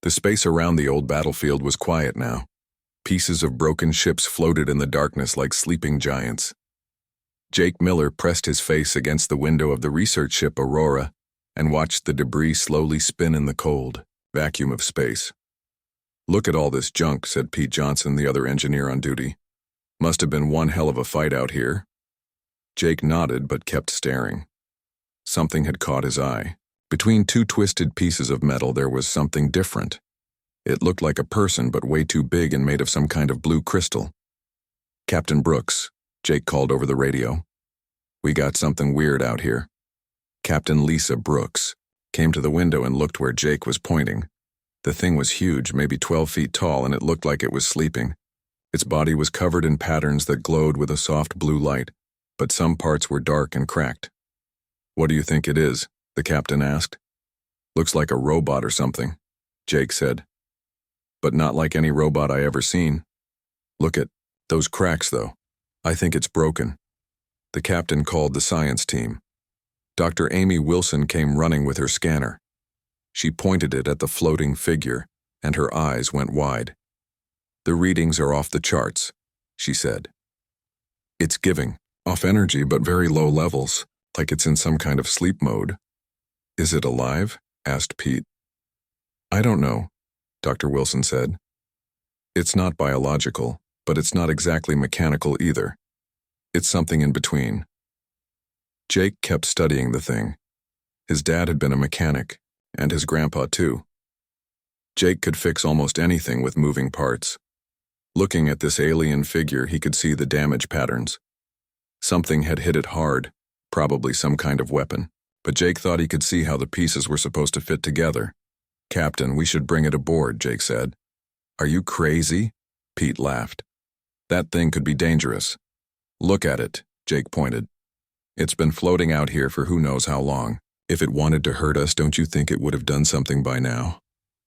The space around the old battlefield was quiet now. Pieces of broken ships floated in the darkness like sleeping giants. Jake Miller pressed his face against the window of the research ship Aurora and watched the debris slowly spin in the cold vacuum of space. "Look at all this junk," said Pete Johnson, the other engineer on duty. "Must have been one hell of a fight out here." Jake nodded but kept staring. Something had caught his eye. Between two twisted pieces of metal there was something different. It looked like a person but way too big and made of some kind of blue crystal. "Captain Brooks," Jake called over the radio. "We got something weird out here." Captain Lisa Brooks came to the window and looked where Jake was pointing. The thing was huge, maybe 12 feet tall, and it looked like it was sleeping. Its body was covered in patterns that glowed with a soft blue light, but some parts were dark and cracked. "What do you think it is?" the captain asked. "Looks like a robot or something," Jake said. "But not like any robot I ever seen. Look at those cracks, though. I think it's broken." The captain called the science team. Dr. Amy Wilson came running with her scanner. She pointed it at the floating figure, and her eyes went wide. "The readings are off the charts," she said. "It's giving off energy but very low levels, like it's in some kind of sleep mode." "Is it alive?" asked Pete. "I don't know," Dr. Wilson said. "It's not biological, but it's not exactly mechanical either. It's something in between." Jake kept studying the thing. His dad had been a mechanic, and his grandpa too. Jake could fix almost anything with moving parts. Looking at this alien figure, he could see the damage patterns. Something had hit it hard, probably some kind of weapon, but Jake thought he could see how the pieces were supposed to fit together. "Captain, we should bring it aboard," Jake said. "Are you crazy?" Pete laughed. "That thing could be dangerous." "Look at it," Jake pointed. "It's been floating out here for who knows how long. If it wanted to hurt us, don't you think it would have done something by now?"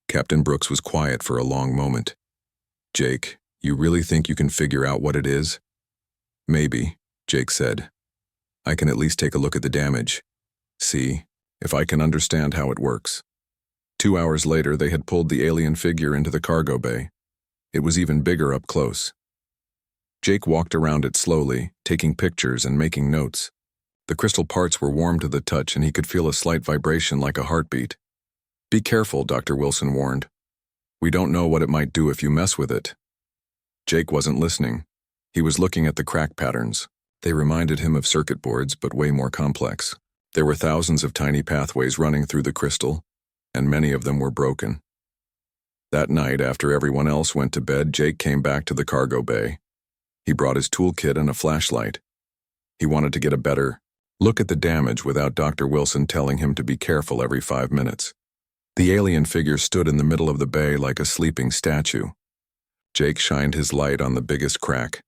Captain Brooks was quiet for a long moment. "Jake, you really think you can figure out what it is?" "Maybe," Jake said. "I can at least take a look at the damage. See if I can understand how it works." 2 hours later, they had pulled the alien figure into the cargo bay. It was even bigger up close. Jake walked around it slowly, taking pictures and making notes. The crystal parts were warm to the touch, and he could feel a slight vibration like a heartbeat. "Be careful," Dr. Wilson warned. "We don't know what it might do if you mess with it." Jake wasn't listening. He was looking at the crack patterns. They reminded him of circuit boards, but way more complex. There were thousands of tiny pathways running through the crystal, and many of them were broken. That night, after everyone else went to bed, Jake came back to the cargo bay. He brought his toolkit and a flashlight. He wanted to get a better look at the damage without Dr. Wilson telling him to be careful every 5 minutes. The alien figure stood in the middle of the bay like a sleeping statue. Jake shined his light on the biggest crack.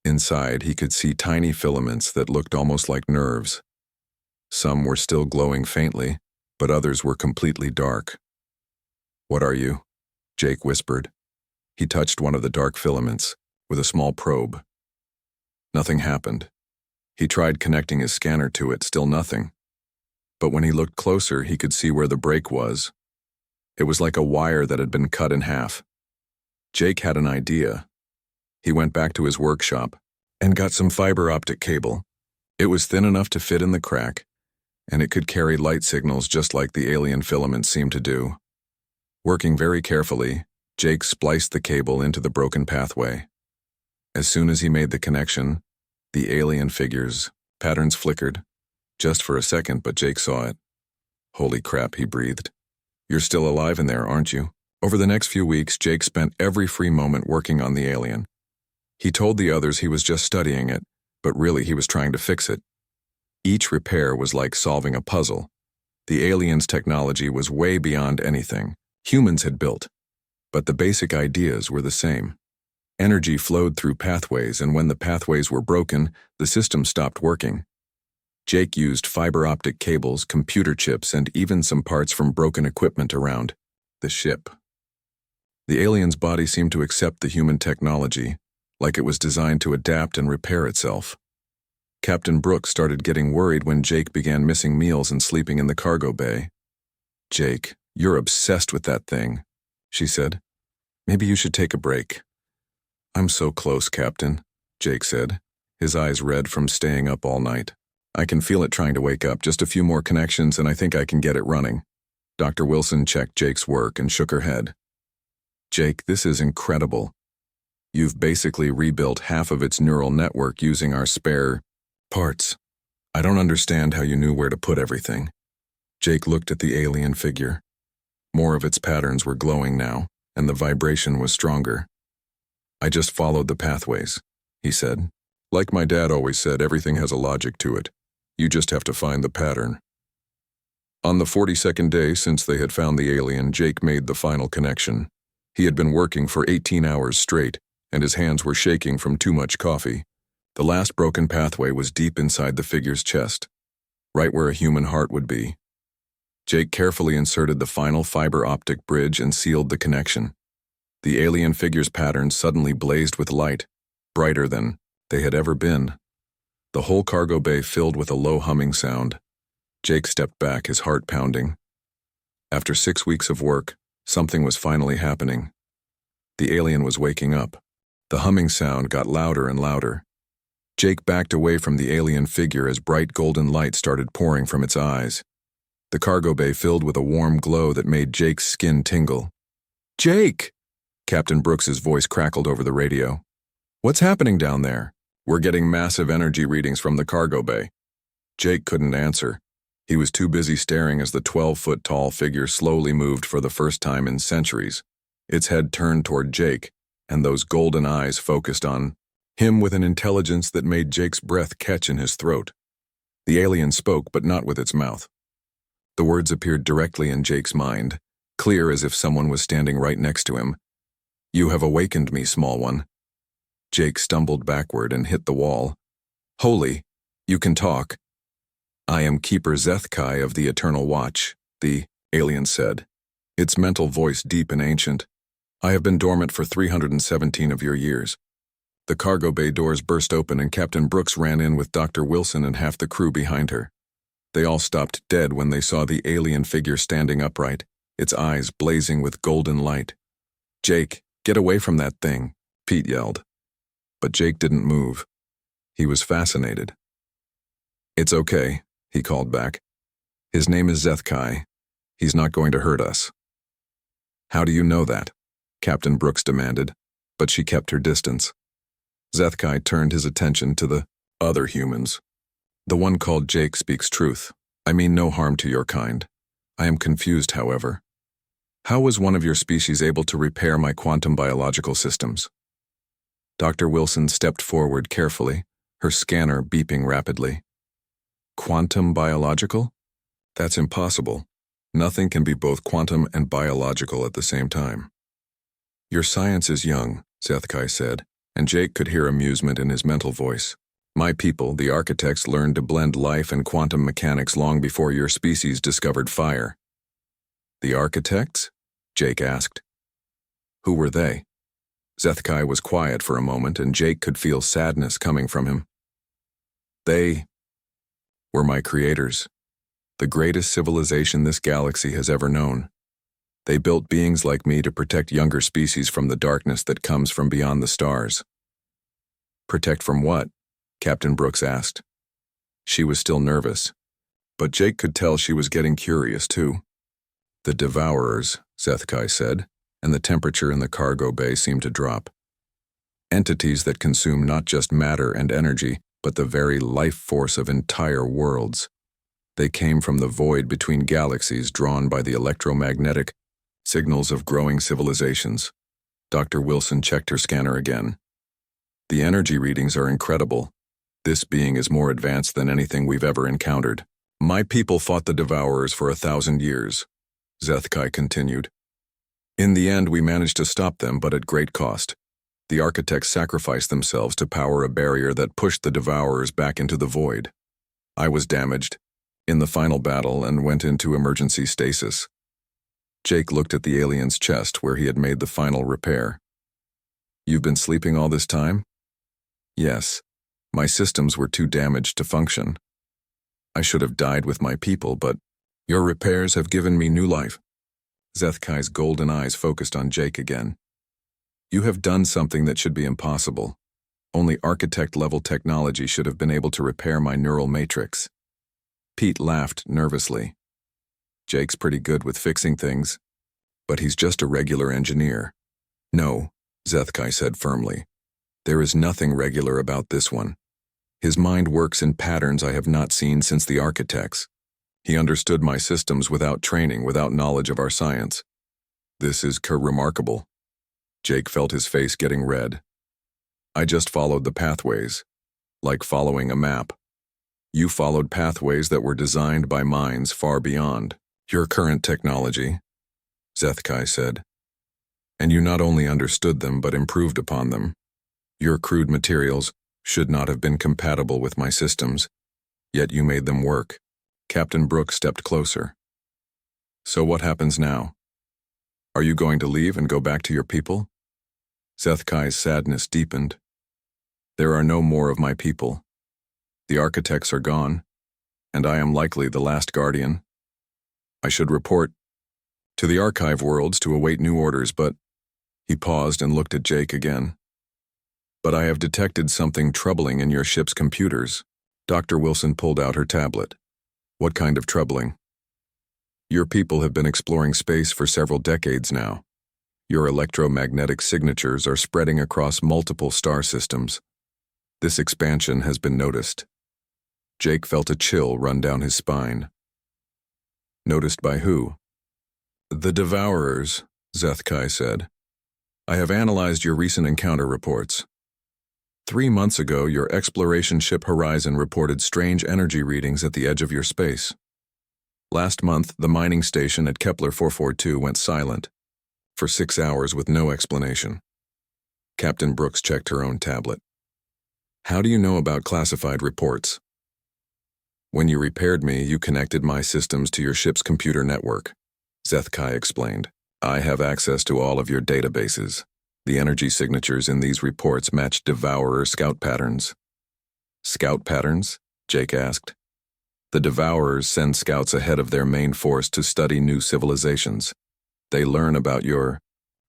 Inside, he could see tiny filaments that looked almost like nerves. Some were still glowing faintly, but others were completely dark. "What are you?" Jake whispered. He touched one of the dark filaments with a small probe. Nothing happened. He tried connecting his scanner to it, still nothing. But when he looked closer, he could see where the break was. It was like a wire that had been cut in half. Jake had an idea. He went back to his workshop and got some fiber optic cable. It was thin enough to fit in the crack, and it could carry light signals just like the alien filaments seemed to do. Working very carefully, Jake spliced the cable into the broken pathway. As soon as he made the connection, the alien figure's patterns flickered, just for a second, but Jake saw it. "Holy crap," he breathed. "You're still alive in there, aren't you?" Over the next few weeks, Jake spent every free moment working on the alien. He told the others he was just studying it, but really he was trying to fix it. Each repair was like solving a puzzle. The alien's technology was way beyond anything humans had built, but the basic ideas were the same. Energy flowed through pathways, and when the pathways were broken, the system stopped working. Jake used fiber optic cables, computer chips, and even some parts from broken equipment around the ship. The alien's body seemed to accept the human technology, like it was designed to adapt and repair itself. Captain Brooks started getting worried when Jake began missing meals and sleeping in the cargo bay. "Jake, you're obsessed with that thing," she said. "Maybe you should take a break." "I'm so close, Captain," Jake said, his eyes red from staying up all night. "I can feel it trying to wake up. Just a few more connections and I think I can get it running." Dr. Wilson checked Jake's work and shook her head. "Jake, this is incredible. You've basically rebuilt half of its neural network using our spare parts. I don't understand how you knew where to put everything." Jake looked at the alien figure. More of its patterns were glowing now, and the vibration was stronger. "I just followed the pathways," he said. "Like my dad always said, everything has a logic to it. You just have to find the pattern." On the 42nd day since they had found the alien, Jake made the final connection. He had been working for 18 hours straight, and his hands were shaking from too much coffee. The last broken pathway was deep inside the figure's chest, right where a human heart would be. Jake carefully inserted the final fiber optic bridge and sealed the connection. The alien figure's patterns suddenly blazed with light, brighter than they had ever been. The whole cargo bay filled with a low humming sound. Jake stepped back, his heart pounding. After 6 weeks of work, something was finally happening. The alien was waking up. The humming sound got louder and louder. Jake backed away from the alien figure as bright golden light started pouring from its eyes. The cargo bay filled with a warm glow that made Jake's skin tingle. "Jake!" Captain Brooks's voice crackled over the radio. "What's happening down there?" "We're getting massive energy readings from the cargo bay." Jake couldn't answer. He was too busy staring as the 12-foot-tall figure slowly moved for the first time in centuries. Its head turned toward Jake, and those golden eyes focused on him with an intelligence that made Jake's breath catch in his throat. The alien spoke, but not with its mouth. The words appeared directly in Jake's mind, clear as if someone was standing right next to him. "You have awakened me, small one." Jake stumbled backward and hit the wall. "Holy, you can talk." "I am Keeper Zethkai of the Eternal Watch," the alien said, its mental voice deep and ancient. "I have been dormant for 317 of your years." The cargo bay doors burst open and Captain Brooks ran in with Dr. Wilson and half the crew behind her. They all stopped dead when they saw the alien figure standing upright, its eyes blazing with golden light. "Jake, get away from that thing," Pete yelled. But Jake didn't move. He was fascinated. "It's okay," he called back. "His name is Zethkai. He's not going to hurt us." "How do you know that?" Captain Brooks demanded, but she kept her distance. Zethkai turned his attention to the other humans. "The one called Jake speaks truth. I mean no harm to your kind. I am confused, however. How was one of your species able to repair my quantum biological systems?" Dr. Wilson stepped forward carefully, her scanner beeping rapidly. "Quantum biological? That's impossible. Nothing can be both quantum and biological at the same time." "Your science is young," Zethkai said, and Jake could hear amusement in his mental voice. "My people, the architects, learned to blend life and quantum mechanics long before your species discovered fire." "The architects?" Jake asked. "Who were they?" Zethkai was quiet for a moment, and Jake could feel sadness coming from him. "They were my creators, the greatest civilization this galaxy has ever known. They built beings like me to protect younger species from the darkness that comes from beyond the stars." "Protect from what?" Captain Brooks asked. She was still nervous, but Jake could tell she was getting curious too. "The Devourers," Zethkai said, and the temperature in the cargo bay seemed to drop. "Entities that consume not just matter and energy, but the very life force of entire worlds. They came from the void between galaxies drawn by the electromagnetic signals of growing civilizations." Dr. Wilson checked her scanner again. "The energy readings are incredible. This being is more advanced than anything we've ever encountered. My people fought the Devourers for 1,000 years, Zethkai continued. In the end, we managed to stop them, but at great cost. The architects sacrificed themselves to power a barrier that pushed the Devourers back into the void. I was damaged in the final battle and went into emergency stasis." Jake looked at the alien's chest where he had made the final repair. "You've been sleeping all this time?" "Yes. My systems were too damaged to function. I should have died with my people, but your repairs have given me new life." Zethkai's golden eyes focused on Jake again. You have done something that should be impossible. Only architect-level technology should have been able to repair my neural matrix. Pete laughed nervously. Jake's pretty good with fixing things, but he's just a regular engineer. No, Zethkai said firmly. There is nothing regular about this one. His mind works in patterns I have not seen since the architects. He understood my systems without training, without knowledge of our science. This is remarkable. Jake felt his face getting red. I just followed the pathways, like following a map. You followed pathways that were designed by minds far beyond your current technology, Zethkai said. And you not only understood them but improved upon them. Your crude materials should not have been compatible with my systems, yet you made them work. Captain Brooks stepped closer. So what happens now? Are you going to leave and go back to your people? Zethkai's sadness deepened. There are no more of my people. The architects are gone, and I am likely the last guardian. I should report to the archive worlds to await new orders, but he paused and looked at Jake again. But I have detected something troubling in your ship's computers. Dr. Wilson pulled out her tablet. What kind of troubling? Your people have been exploring space for several decades now. Your electromagnetic signatures are spreading across multiple star systems. This expansion has been noticed. Jake felt a chill run down his spine. Noticed by who? The Devourers, Zethkai said. I have analyzed your recent encounter reports. 3 months ago, your exploration ship Horizon reported strange energy readings at the edge of your space. Last month, the mining station at Kepler 442 went silent for 6 hours with no explanation. Captain Brooks checked her own tablet. How do you know about classified reports? When you repaired me, you connected my systems to your ship's computer network, Zethkai explained. I have access to all of your databases. The energy signatures in these reports match Devourer scout patterns. Scout patterns? Jake asked. The Devourers send scouts ahead of their main force to study new civilizations. They learn about your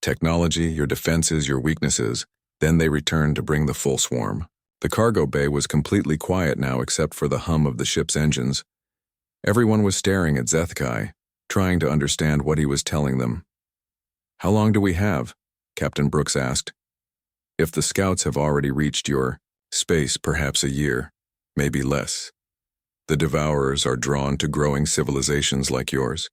technology, your defenses, your weaknesses, then they return to bring the full swarm. The cargo bay was completely quiet now except for the hum of the ship's engines. Everyone was staring at Zethkai, trying to understand what he was telling them. How long do we have? Captain Brooks asked. If the scouts have already reached your space, perhaps a year, maybe less. The Devourers are drawn to growing civilizations like yours.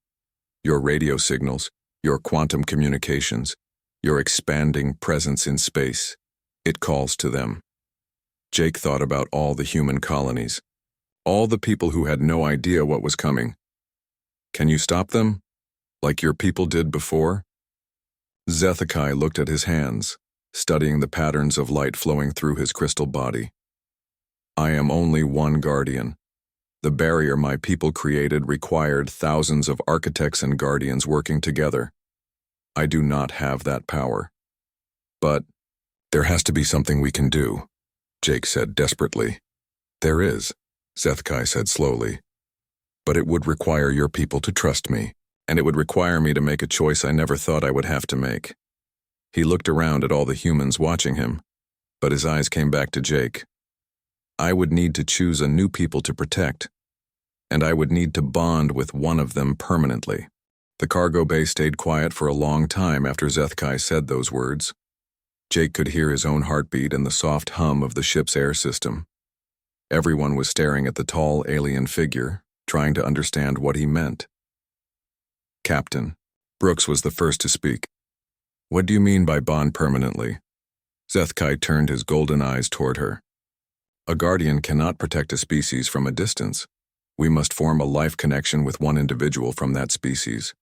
Your radio signals, your quantum communications, your expanding presence in space. It calls to them. Jake thought about all the human colonies, all the people who had no idea what was coming. Can you stop them, like your people did before? Zethkai looked at his hands, studying the patterns of light flowing through his crystal body. I am only one guardian. The barrier my people created required thousands of architects and guardians working together. I do not have that power. But there has to be something we can do, Jake said desperately. There is, Zethkai said slowly. But it would require your people to trust me, and it would require me to make a choice I never thought I would have to make. He looked around at all the humans watching him, but his eyes came back to Jake. I would need to choose a new people to protect, and I would need to bond with one of them permanently. The cargo bay stayed quiet for a long time after Zethkai said those words. Jake could hear his own heartbeat and the soft hum of the ship's air system. Everyone was staring at the tall alien figure, trying to understand what he meant. Captain, Brooks was the first to speak. What do you mean by bond permanently? Zethkai turned his golden eyes toward her. A guardian cannot protect a species from a distance. We must form a life connection with one individual from that species.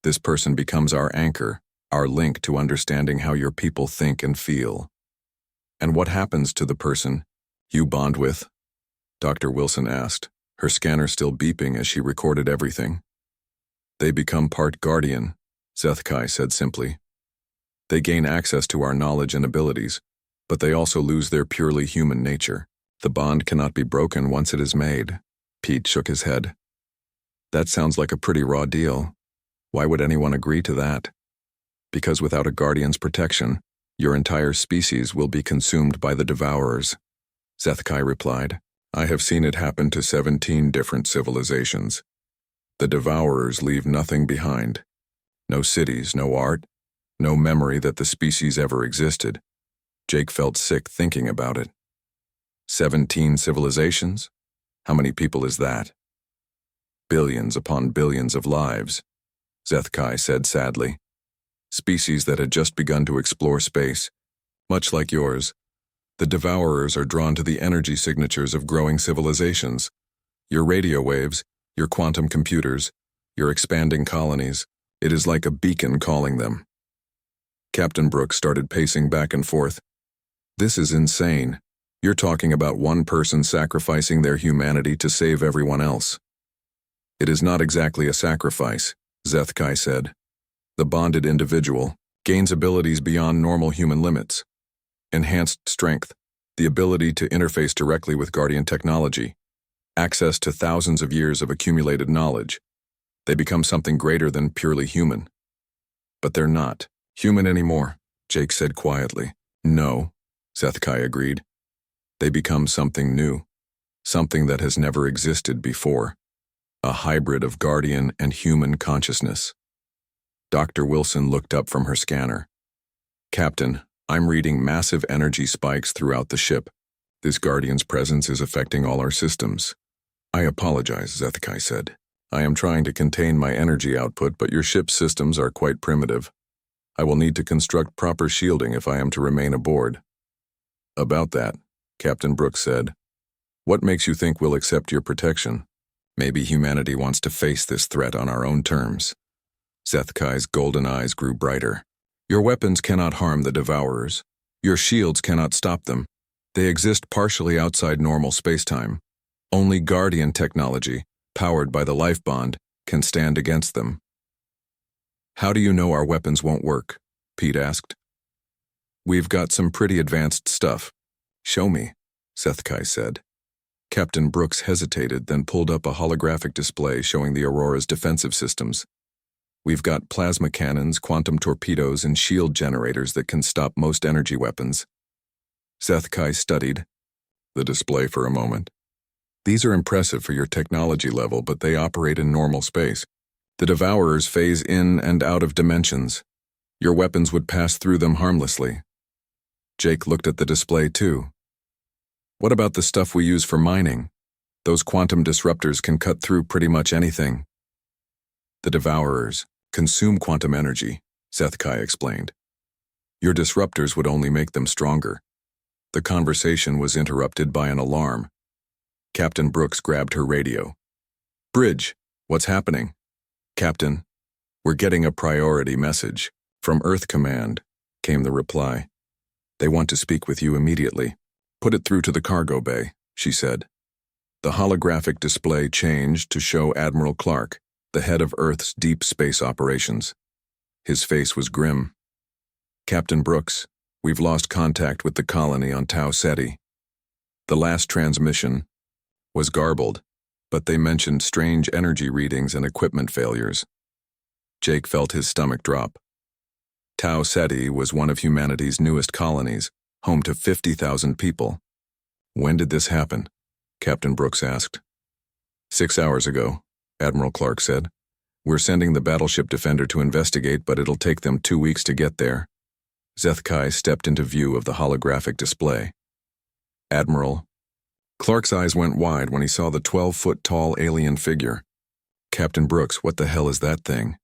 This person becomes our anchor, our link to understanding how your people think and feel. And what happens to the person you bond with? Dr. Wilson asked, her scanner still beeping as she recorded everything. They become part guardian, Zethkai said simply. They gain access to our knowledge and abilities, but they also lose their purely human nature. The bond cannot be broken once it is made. Pete shook his head. That sounds like a pretty raw deal. Why would anyone agree to that? Because without a guardian's protection, your entire species will be consumed by the devourers, Zethkai replied. I have seen it happen to 17 different civilizations. The devourers leave nothing behind. No cities, no art, no memory that the species ever existed. Jake felt sick thinking about it. 17 civilizations? How many people is that? Billions upon billions of lives, Zethkai said sadly. Species that had just begun to explore space. Much like yours, the devourers are drawn to the energy signatures of growing civilizations. Your radio waves, your quantum computers, your expanding colonies. It is like a beacon calling them. Captain Brooks started pacing back and forth. This is insane. You're talking about one person sacrificing their humanity to save everyone else. It is not exactly a sacrifice, Zethkai said. The bonded individual gains abilities beyond normal human limits. Enhanced strength, the ability to interface directly with Guardian technology, access to thousands of years of accumulated knowledge. They become something greater than purely human. But they're not human anymore, Jake said quietly. No, Zethkai agreed. They become something new, something that has never existed before. A hybrid of Guardian and human consciousness. Dr. Wilson looked up from her scanner. Captain, I'm reading massive energy spikes throughout the ship. This Guardian's presence is affecting all our systems. I apologize, Zethkai said. I am trying to contain my energy output, but your ship's systems are quite primitive. I will need to construct proper shielding if I am to remain aboard. About that, Captain Brooks said. What makes you think we'll accept your protection? Maybe humanity wants to face this threat on our own terms. Zethkai's golden eyes grew brighter. Your weapons cannot harm the devourers. Your shields cannot stop them. They exist partially outside normal spacetime. Only Guardian technology, powered by the life bond, can stand against them. How do you know our weapons won't work? Pete asked. We've got some pretty advanced stuff. Show me, Zethkai said. Captain Brooks hesitated, then pulled up a holographic display showing the Aurora's defensive systems. We've got plasma cannons, quantum torpedoes, and shield generators that can stop most energy weapons. Zethkai studied the display for a moment. These are impressive for your technology level, but they operate in normal space. The devourers phase in and out of dimensions. Your weapons would pass through them harmlessly. Jake looked at the display too. What about the stuff we use for mining? Those quantum disruptors can cut through pretty much anything. The devourers consume quantum energy, Zethkai explained. Your disruptors would only make them stronger. The conversation was interrupted by an alarm. Captain Brooks grabbed her radio. Bridge, what's happening? Captain, we're getting a priority message. From Earth Command, came the reply. They want to speak with you immediately. Put it through to the cargo bay, she said. The holographic display changed to show Admiral Clark, the head of Earth's deep space operations. His face was grim. Captain Brooks, we've lost contact with the colony on Tau Ceti. The last transmission was garbled, but they mentioned strange energy readings and equipment failures. Jake felt his stomach drop. Tau Ceti was one of humanity's newest colonies, home to 50,000 people. When did this happen? Captain Brooks asked. 6 hours ago, Admiral Clark said. We're sending the battleship Defender to investigate, but it'll take them 2 weeks to get there. Zethkai stepped into view of the holographic display. Admiral. Clark's eyes went wide when he saw the 12-foot-tall alien figure. Captain Brooks, what the hell is that thing?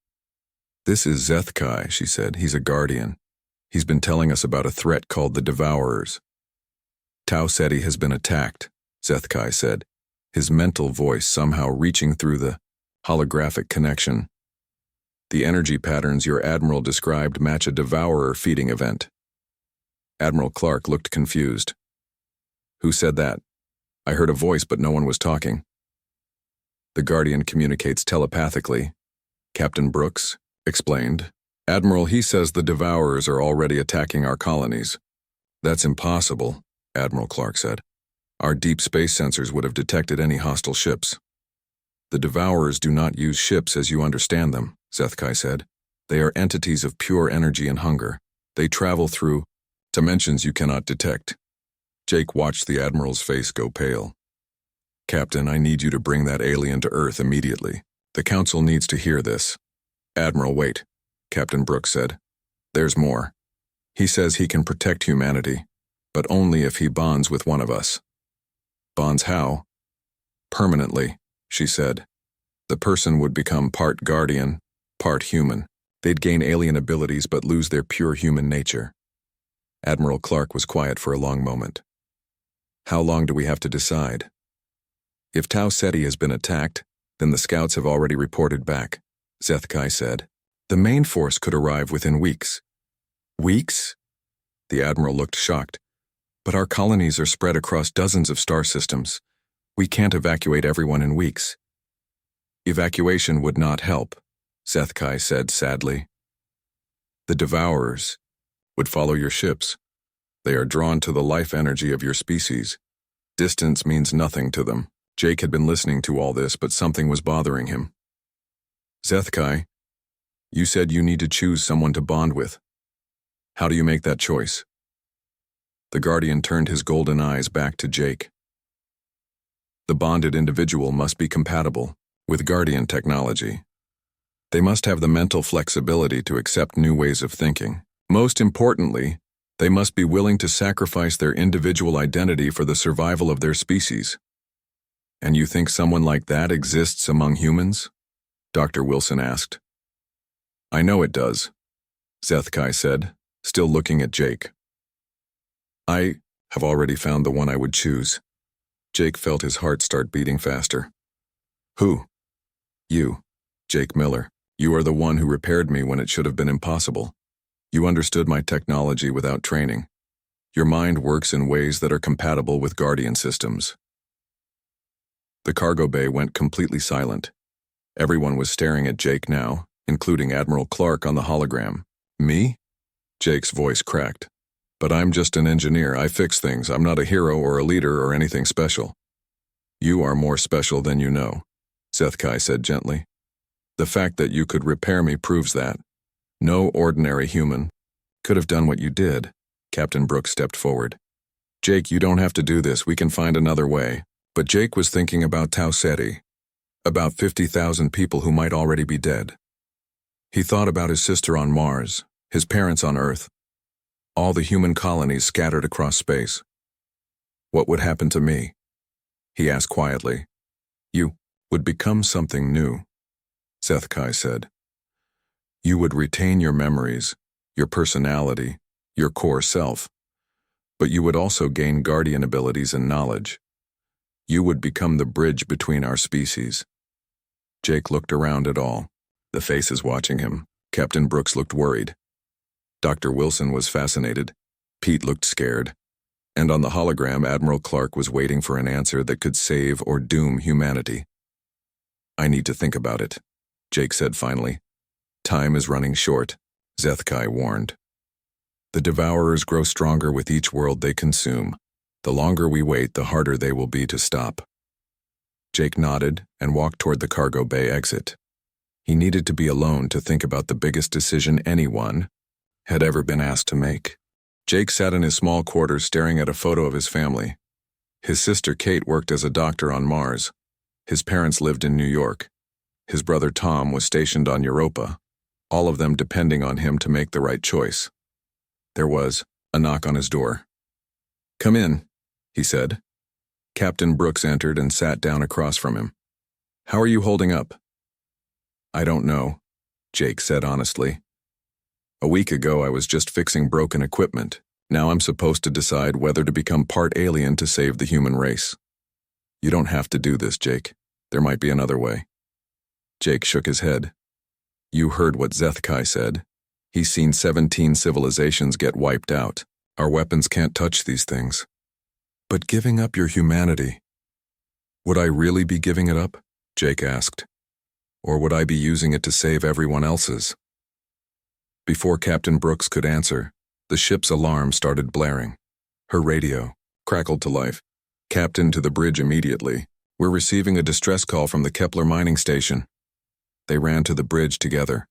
This is Zethkai, she said. He's a Guardian. He's been telling us about a threat called the Devourers. Tau Ceti has been attacked, Zethkai said, his mental voice somehow reaching through the holographic connection. The energy patterns your Admiral described match a Devourer feeding event. Admiral Clark looked confused. Who said that? I heard a voice, but no one was talking. The Guardian communicates telepathically, Captain Brooks explained. Admiral, he says the Devourers are already attacking our colonies. That's impossible, Admiral Clark said. Our deep space sensors would have detected any hostile ships. The Devourers do not use ships as you understand them, Zethkai said. They are entities of pure energy and hunger. They travel through dimensions you cannot detect. Jake watched the Admiral's face go pale. Captain, I need you to bring that alien to Earth immediately. The Council needs to hear this. Admiral, wait, Captain Brooks said. There's more. He says he can protect humanity, but only if he bonds with one of us. Bonds how? Permanently, she said. The person would become part guardian, part human. They'd gain alien abilities but lose their pure human nature. Admiral Clark was quiet for a long moment. How long do we have to decide? If Tau Ceti has been attacked, then the scouts have already reported back, Zethkai said. The main force could arrive within weeks. Weeks? The Admiral looked shocked. But our colonies are spread across dozens of star systems. We can't evacuate everyone in weeks. Evacuation would not help, Zethkai said sadly. The Devourers would follow your ships. They are drawn to the life energy of your species. Distance means nothing to them. Jake had been listening to all this, but something was bothering him. Zethkai, you said you need to choose someone to bond with. How do you make that choice? The Guardian turned his golden eyes back to Jake. The bonded individual must be compatible with Guardian technology. They must have the mental flexibility to accept new ways of thinking. Most importantly, they must be willing to sacrifice their individual identity for the survival of their species. And you think someone like that exists among humans? Dr. Wilson asked. I know it does, Zethkai said, still looking at Jake. I have already found the one I would choose. Jake felt his heart start beating faster. Who? You, Jake Miller. You are the one who repaired me when it should have been impossible. You understood my technology without training. Your mind works in ways that are compatible with Guardian systems. The cargo bay went completely silent. Everyone was staring at Jake now, including Admiral Clark on the hologram. Me? Jake's voice cracked. But I'm just an engineer. I fix things. I'm not a hero or a leader or anything special. You are more special than you know, Zethkai said gently. The fact that you could repair me proves that. No ordinary human could have done what you did. Captain Brooks stepped forward. Jake, you don't have to do this. We can find another way. But Jake was thinking about Tau Ceti, about 50,000 people who might already be dead. He thought about his sister on Mars, his parents on Earth, all the human colonies scattered across space. What would happen to me? He asked quietly. You would become something new, Zethkai said. You would retain your memories, your personality, your core self, but you would also gain Guardian abilities and knowledge. You would become the bridge between our species. Jake looked around at all, the faces watching him. Captain Brooks looked worried. Dr. Wilson was fascinated. Pete looked scared. And on the hologram, Admiral Clark was waiting for an answer that could save or doom humanity. I need to think about it, Jake said finally. Time is running short, Zethkai warned. The Devourers grow stronger with each world they consume. The longer we wait, the harder they will be to stop. Jake nodded and walked toward the cargo bay exit. He needed to be alone to think about the biggest decision anyone had ever been asked to make. Jake sat in his small quarters staring at a photo of his family. His sister Kate worked as a doctor on Mars. His parents lived in New York. His brother Tom was stationed on Europa, all of them depending on him to make the right choice. There was a knock on his door. Come in, he said. Captain Brooks entered and sat down across from him. How are you holding up? I don't know, Jake said honestly. A week ago I was just fixing broken equipment. Now I'm supposed to decide whether to become part alien to save the human race. You don't have to do this, Jake. There might be another way. Jake shook his head. You heard what Zethkai said. He's seen 17 civilizations get wiped out. Our weapons can't touch these things. But giving up your humanity, would I really be giving it up? Jake asked. Or would I be using it to save everyone else's? Before Captain Brooks could answer, the ship's alarm started blaring. Her radio crackled to life. Captain, to the bridge immediately. We're receiving a distress call from the Kepler mining station. They ran to the bridge together.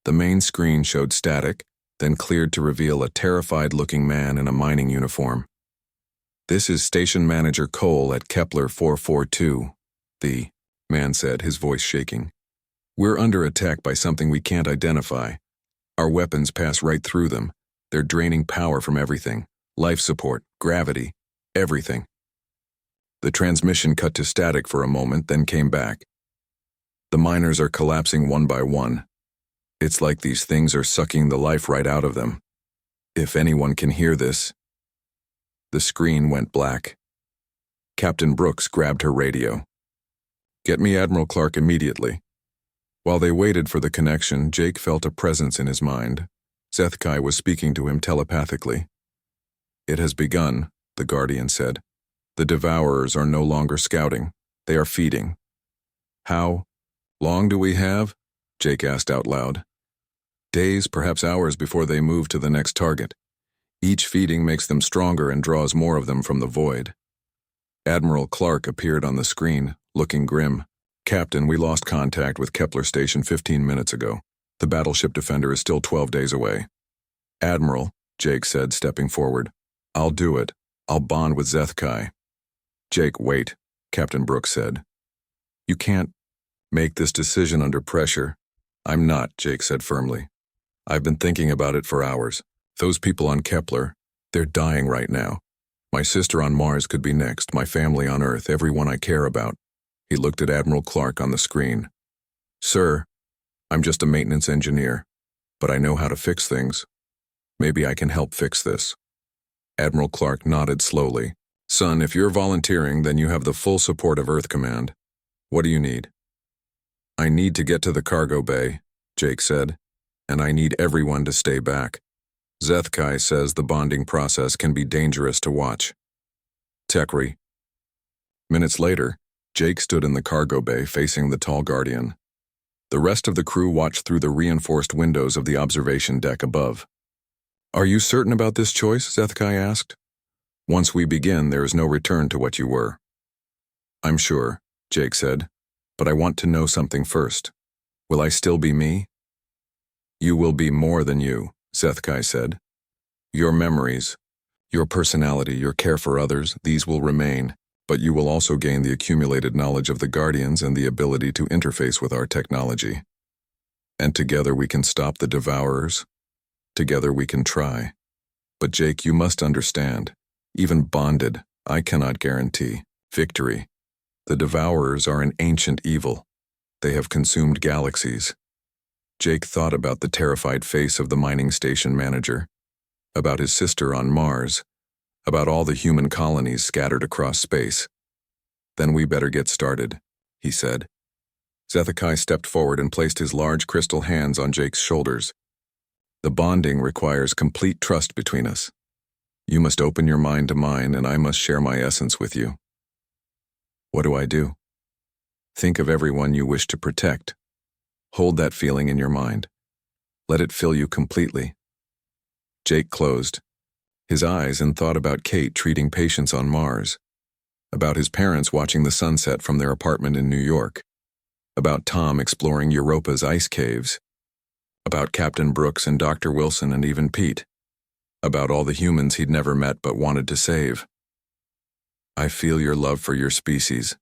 The main screen showed static, then cleared to reveal a terrified-looking man in a mining uniform. "This is Station Manager Cole at Kepler 442, the man said, his voice shaking. "We're under attack by something we can't identify. Our weapons pass right through them. They're draining power from everything. Life support, gravity, everything." The transmission cut to static for a moment, then came back. "The miners are collapsing one by one. It's like these things are sucking the life right out of them. If anyone can hear this..." The screen went black. Captain Brooks grabbed her radio. "Get me Admiral Clark immediately." While they waited for the connection, Jake felt a presence in his mind. Zethkai was speaking to him telepathically. "It has begun," the Guardian said. "The Devourers are no longer scouting. They are feeding." "How long do we have?" Jake asked out loud. "Days, perhaps hours before they move to the next target. Each feeding makes them stronger and draws more of them from the void." Admiral Clark appeared on the screen, looking grim. "Captain, we lost contact with Kepler Station 15 minutes ago. The battleship Defender is still 12 days away." "Admiral," Jake said, stepping forward. "I'll do it. I'll bond with Zethkai." "Jake, wait," Captain Brooks said. "You can't make this decision under pressure." "I'm not," Jake said firmly. "I've been thinking about it for hours. Those people on Kepler, they're dying right now. My sister on Mars could be next, my family on Earth, everyone I care about." He looked at Admiral Clark on the screen. "Sir, I'm just a maintenance engineer, but I know how to fix things. Maybe I can help fix this." Admiral Clark nodded slowly. "Son, if you're volunteering, then you have the full support of Earth Command. What do you need?" "I need to get to the cargo bay," Jake said, "and I need everyone to stay back. Zethkai says the bonding process can be dangerous to watch. Tekri." Minutes later, Jake stood in the cargo bay facing the tall Guardian. The rest of the crew watched through the reinforced windows of the observation deck above. "Are you certain about this choice?" Zethkai asked. "Once we begin, there is no return to what you were." "I'm sure," Jake said, "but I want to know something first. Will I still be me?" "You will be more than you," Zethkai said. "Your memories, your personality, your care for others, these will remain, but you will also gain the accumulated knowledge of the Guardians and the ability to interface with our technology. And together we can stop the Devourers. Together we can try. But Jake, you must understand, even bonded, I cannot guarantee victory. The Devourers are an ancient evil. They have consumed galaxies." Jake thought about the terrified face of the mining station manager, about his sister on Mars, about all the human colonies scattered across space. "Then we better get started," he said. Zethkai stepped forward and placed his large crystal hands on Jake's shoulders. "The bonding requires complete trust between us. You must open your mind to mine, and I must share my essence with you." "What do I do?" "Think of everyone you wish to protect. Hold that feeling in your mind. Let it fill you completely." Jake closed his eyes and thought about Kate treating patients on Mars, about his parents watching the sunset from their apartment in New York, about Tom exploring Europa's ice caves, about Captain Brooks and Dr. Wilson and even Pete, about all the humans he'd never met but wanted to save. "I feel your love for your species,"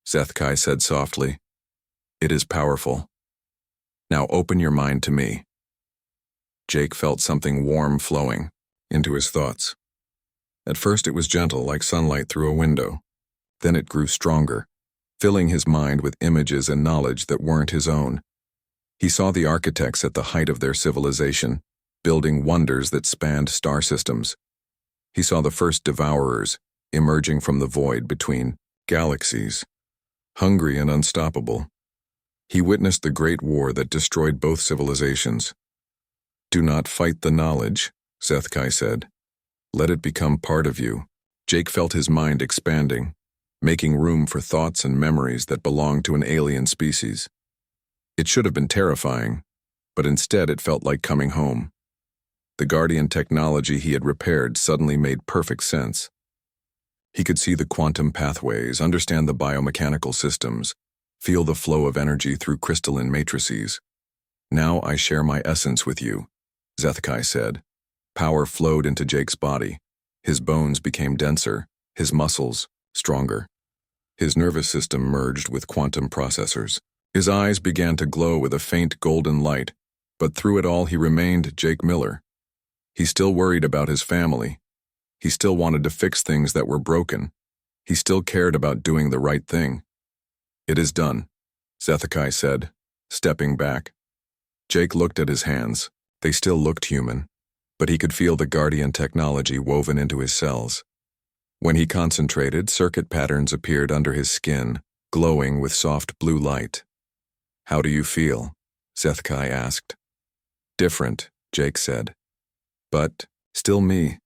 Zethkai said softly. "It is powerful. Now open your mind to me." Jake felt something warm flowing into his thoughts. At first it was gentle, like sunlight through a window. Then it grew stronger, filling his mind with images and knowledge that weren't his own. He saw the architects at the height of their civilization, building wonders that spanned star systems. He saw the first Devourers emerging from the void between galaxies, hungry and unstoppable. He witnessed the Great War that destroyed both civilizations. "Do not fight the knowledge," Zethkai said. "Let it become part of you." Jake felt his mind expanding, making room for thoughts and memories that belonged to an alien species. It should have been terrifying, but instead it felt like coming home. The Guardian technology he had repaired suddenly made perfect sense. He could see the quantum pathways, understand the biomechanical systems, Feel the flow of energy through crystalline matrices. Now I share my essence with you, HFY said. Power flowed into Jake's body. His bones became denser, his muscles stronger. His nervous system merged with quantum processors. His eyes began to glow with a faint golden light, but through it all he remained Jake Miller. He still worried about his family. He still wanted to fix things that were broken. He still cared about doing the right thing. It is done, HFY said, stepping back. Jake looked at his hands. They still looked human, but he could feel the Guardian technology woven into his cells. When he concentrated, circuit patterns appeared under his skin, glowing with soft blue light. How do you feel? HFY asked. Different, Jake said. But still me.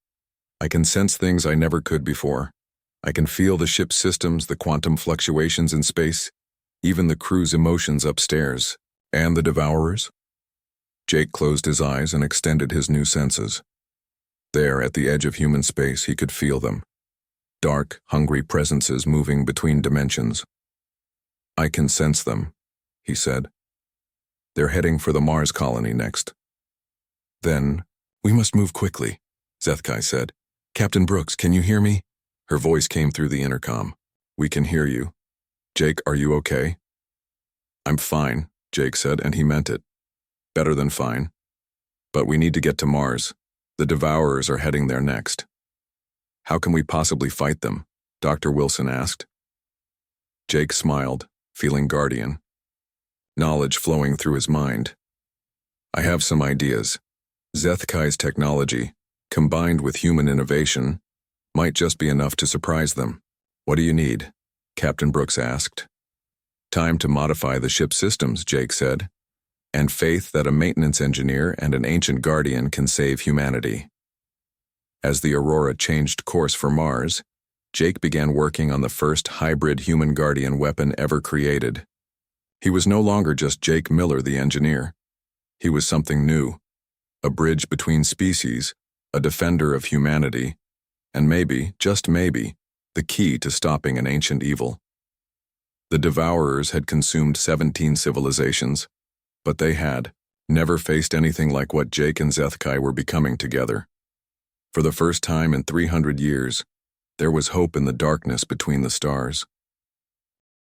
I can sense things I never could before. I can feel the ship's systems, the quantum fluctuations in space, even the crew's emotions upstairs. And the Devourers? Jake closed his eyes and extended his new senses. There, at the edge of human space, he could feel them. Dark, hungry presences moving between dimensions. I can sense them, he said. They're heading for the Mars colony next. Then, we must move quickly, HFY said. Captain Brooks, can you hear me? Her voice came through the intercom. We can hear you. Jake, are you okay? I'm fine, Jake said, and he meant it. Better than fine. But we need to get to Mars. The Devourers are heading there next. How can we possibly fight them? Dr. Wilson asked. Jake smiled, feeling guardian. Knowledge flowing through his mind. I have some ideas. HFY's technology, combined with human innovation, might just be enough to surprise them. What do you need? Captain Brooks asked. Time to modify the ship's systems, Jake said, and faith that a maintenance engineer and an ancient guardian can save humanity. As the Aurora changed course for Mars, Jake began working on the first hybrid human guardian weapon ever created. He was no longer just Jake Miller, the engineer. He was something new, a bridge between species, a defender of humanity, and maybe, just maybe, the key to stopping an ancient evil. The Devourers had consumed 17 civilizations, but they had never faced anything like what Jake and HFY were becoming together. For the first time in 300 years, there was hope in the darkness between the stars.